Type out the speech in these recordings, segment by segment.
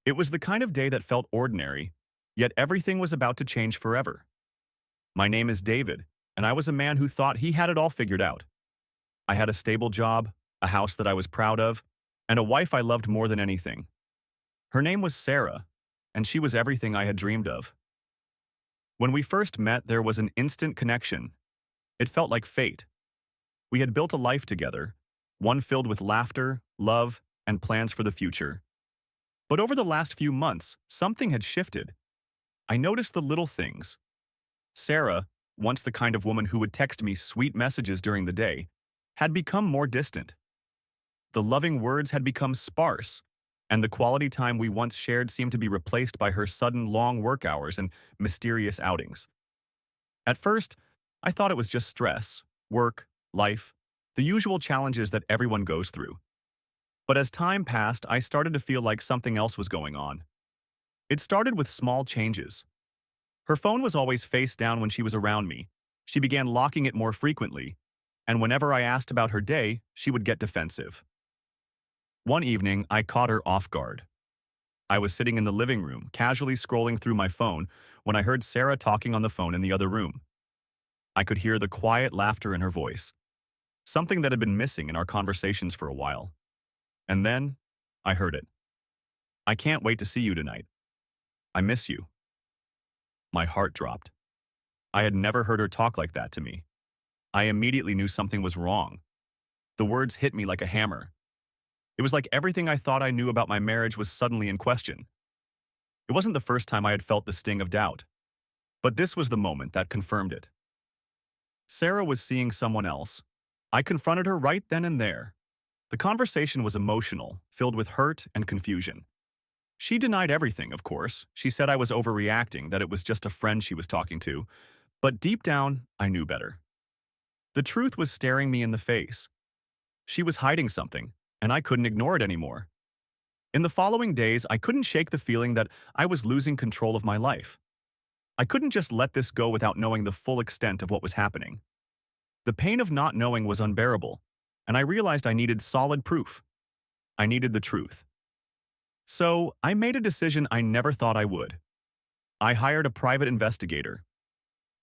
It was the kind of day that felt ordinary, yet everything was about to change forever. My name is David, and I was a man who thought he had it all figured out. I had a stable job, a house that I was proud of, and a wife I loved more than anything. Her name was Sarah, and she was everything I had dreamed of. When we first met, there was an instant connection. It felt like fate. We had built a life together, one filled with laughter, love, and plans for the future. But over the last few months, something had shifted. I noticed the little things. Sarah, once the kind of woman who would text me sweet messages during the day, had become more distant. The loving words had become sparse, and the quality time we once shared seemed to be replaced by her sudden long work hours and mysterious outings. At first, I thought it was just stress, work, life, the usual challenges that everyone goes through. But as time passed, I started to feel like something else was going on. It started with small changes. Her phone was always face down when she was around me. She began locking it more frequently, and whenever I asked about her day, she would get defensive. One evening, I caught her off guard. I was sitting in the living room, casually scrolling through my phone, when I heard Sarah talking on the phone in the other room. I could hear the quiet laughter in her voice, something that had been missing in our conversations for a while. And then, I heard it. "I can't wait to see you tonight. I miss you." My heart dropped. I had never heard her talk like that to me. I immediately knew something was wrong. The words hit me like a hammer. It was like everything I thought I knew about my marriage was suddenly in question. It wasn't the first time I had felt the sting of doubt, but this was the moment that confirmed it. Sarah was seeing someone else. I confronted her right then and there. The conversation was emotional, filled with hurt and confusion. She denied everything, of course. She said I was overreacting, that it was just a friend she was talking to. But deep down, I knew better. The truth was staring me in the face. She was hiding something, and I couldn't ignore it anymore. In the following days, I couldn't shake the feeling that I was losing control of my life. I couldn't just let this go without knowing the full extent of what was happening. The pain of not knowing was unbearable, and I realized I needed solid proof. I needed the truth. So, I made a decision I never thought I would. I hired a private investigator.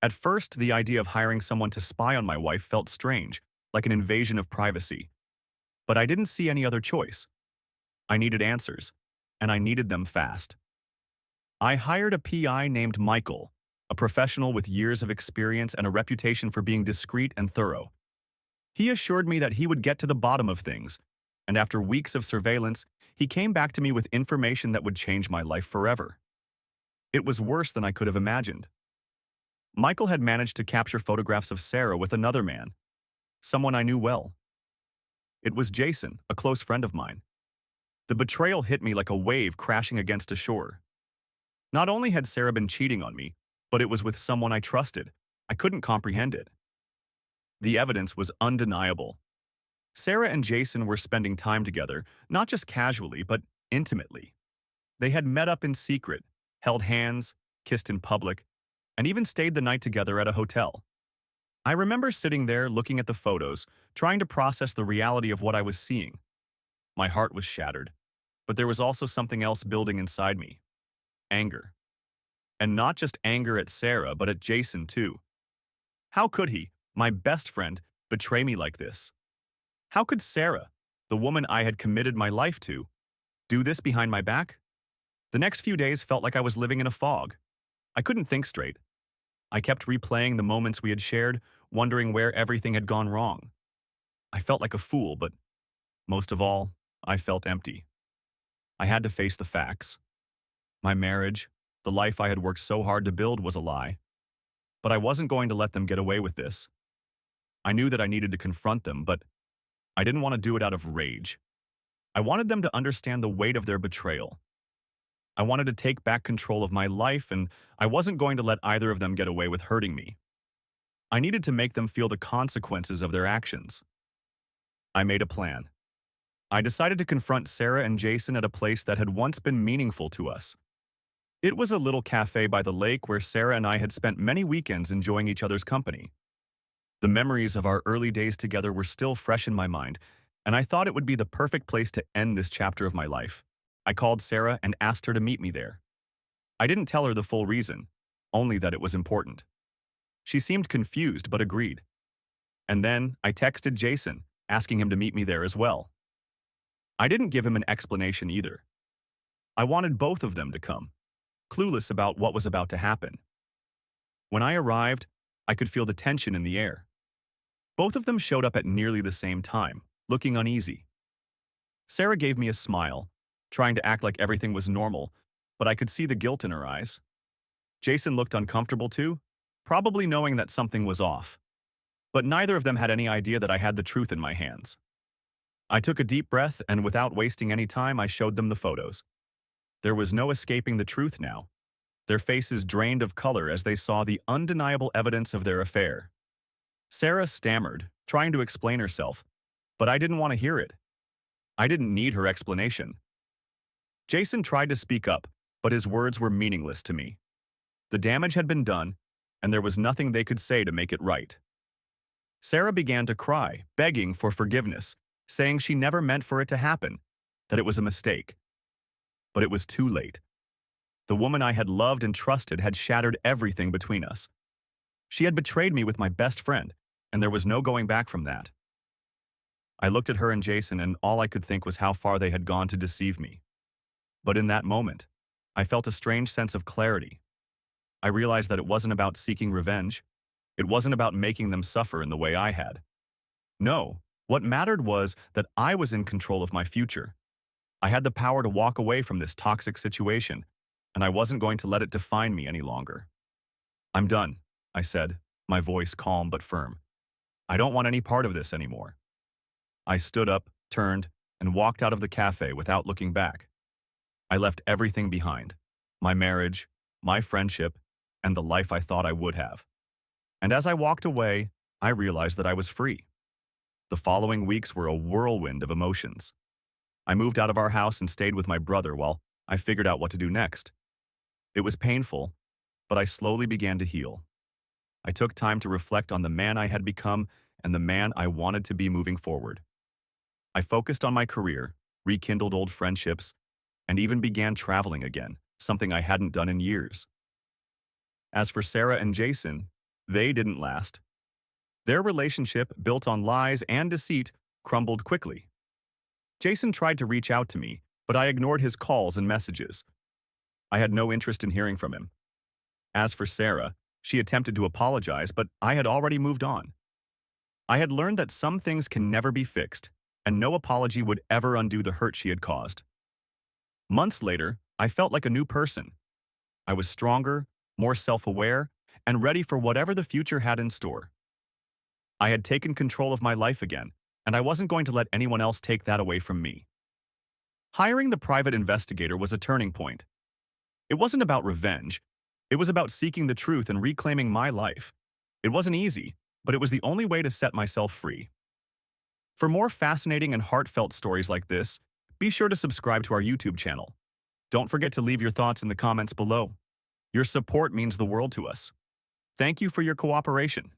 At first, the idea of hiring someone to spy on my wife felt strange, like an invasion of privacy. But I didn't see any other choice. I needed answers, and I needed them fast. I hired a PI named Michael, a professional with years of experience and a reputation for being discreet and thorough. He assured me that he would get to the bottom of things, and after weeks of surveillance, he came back to me with information that would change my life forever. It was worse than I could have imagined. Michael had managed to capture photographs of Sarah with another man, someone I knew well. It was Jason, a close friend of mine. The betrayal hit me like a wave crashing against a shore. Not only had Sarah been cheating on me, but it was with someone I trusted. I couldn't comprehend it. The evidence was undeniable. Sarah and Jason were spending time together, not just casually, but intimately. They had met up in secret, held hands, kissed in public, and even stayed the night together at a hotel. I remember sitting there looking at the photos, trying to process the reality of what I was seeing. My heart was shattered, but there was also something else building inside me. Anger. And not just anger at Sarah, but at Jason too. How could he, my best friend, betray me like this? How could Sarah, the woman I had committed my life to, do this behind my back? The next few days felt like I was living in a fog. I couldn't think straight. I kept replaying the moments we had shared, wondering where everything had gone wrong. I felt like a fool, but most of all, I felt empty. I had to face the facts. My marriage, the life I had worked so hard to build, was a lie. But I wasn't going to let them get away with this. I knew that I needed to confront them, but I didn't want to do it out of rage. I wanted them to understand the weight of their betrayal. I wanted to take back control of my life, and I wasn't going to let either of them get away with hurting me. I needed to make them feel the consequences of their actions. I made a plan. I decided to confront Sarah and Jason at a place that had once been meaningful to us. It was a little cafe by the lake where Sarah and I had spent many weekends enjoying each other's company. The memories of our early days together were still fresh in my mind, and I thought it would be the perfect place to end this chapter of my life. I called Sarah and asked her to meet me there. I didn't tell her the full reason, only that it was important. She seemed confused but agreed. And then I texted Jason, asking him to meet me there as well. I didn't give him an explanation either. I wanted both of them to come, clueless about what was about to happen. When I arrived, I could feel the tension in the air. Both of them showed up at nearly the same time, looking uneasy. Sarah gave me a smile, trying to act like everything was normal, but I could see the guilt in her eyes. Jason looked uncomfortable too, probably knowing that something was off. But neither of them had any idea that I had the truth in my hands. I took a deep breath and without wasting any time, I showed them the photos. There was no escaping the truth now. Their faces drained of color as they saw the undeniable evidence of their affair. Sarah stammered, trying to explain herself, but I didn't want to hear it. I didn't need her explanation. Jason tried to speak up, but his words were meaningless to me. The damage had been done, and there was nothing they could say to make it right. Sarah began to cry, begging for forgiveness, saying she never meant for it to happen, that it was a mistake. But it was too late. The woman I had loved and trusted had shattered everything between us. She had betrayed me with my best friend, and there was no going back from that. I looked at her and Jason, and all I could think was how far they had gone to deceive me. But in that moment, I felt a strange sense of clarity. I realized that it wasn't about seeking revenge. It wasn't about making them suffer in the way I had. No, what mattered was that I was in control of my future. I had the power to walk away from this toxic situation, and I wasn't going to let it define me any longer. "I'm done," I said, my voice calm but firm. "I don't want any part of this anymore." I stood up, turned, and walked out of the cafe without looking back. I left everything behind: my marriage, my friendship, and the life I thought I would have. And as I walked away, I realized that I was free. The following weeks were a whirlwind of emotions. I moved out of our house and stayed with my brother while I figured out what to do next. It was painful, but I slowly began to heal. I took time to reflect on the man I had become and the man I wanted to be moving forward. I focused on my career, rekindled old friendships, and even began traveling again, something I hadn't done in years. As for Sarah and Jason, they didn't last. Their relationship, built on lies and deceit, crumbled quickly. Jason tried to reach out to me, but I ignored his calls and messages. I had no interest in hearing from him. As for Sarah, she attempted to apologize, but I had already moved on. I had learned that some things can never be fixed, and no apology would ever undo the hurt she had caused. Months later, I felt like a new person. I was stronger, more self-aware, and ready for whatever the future had in store. I had taken control of my life again, and I wasn't going to let anyone else take that away from me. Hiring the private investigator was a turning point. It wasn't about revenge. It was about seeking the truth and reclaiming my life. It wasn't easy, but it was the only way to set myself free. For more fascinating and heartfelt stories like this, be sure to subscribe to our YouTube channel. Don't forget to leave your thoughts in the comments below. Your support means the world to us. Thank you for your cooperation.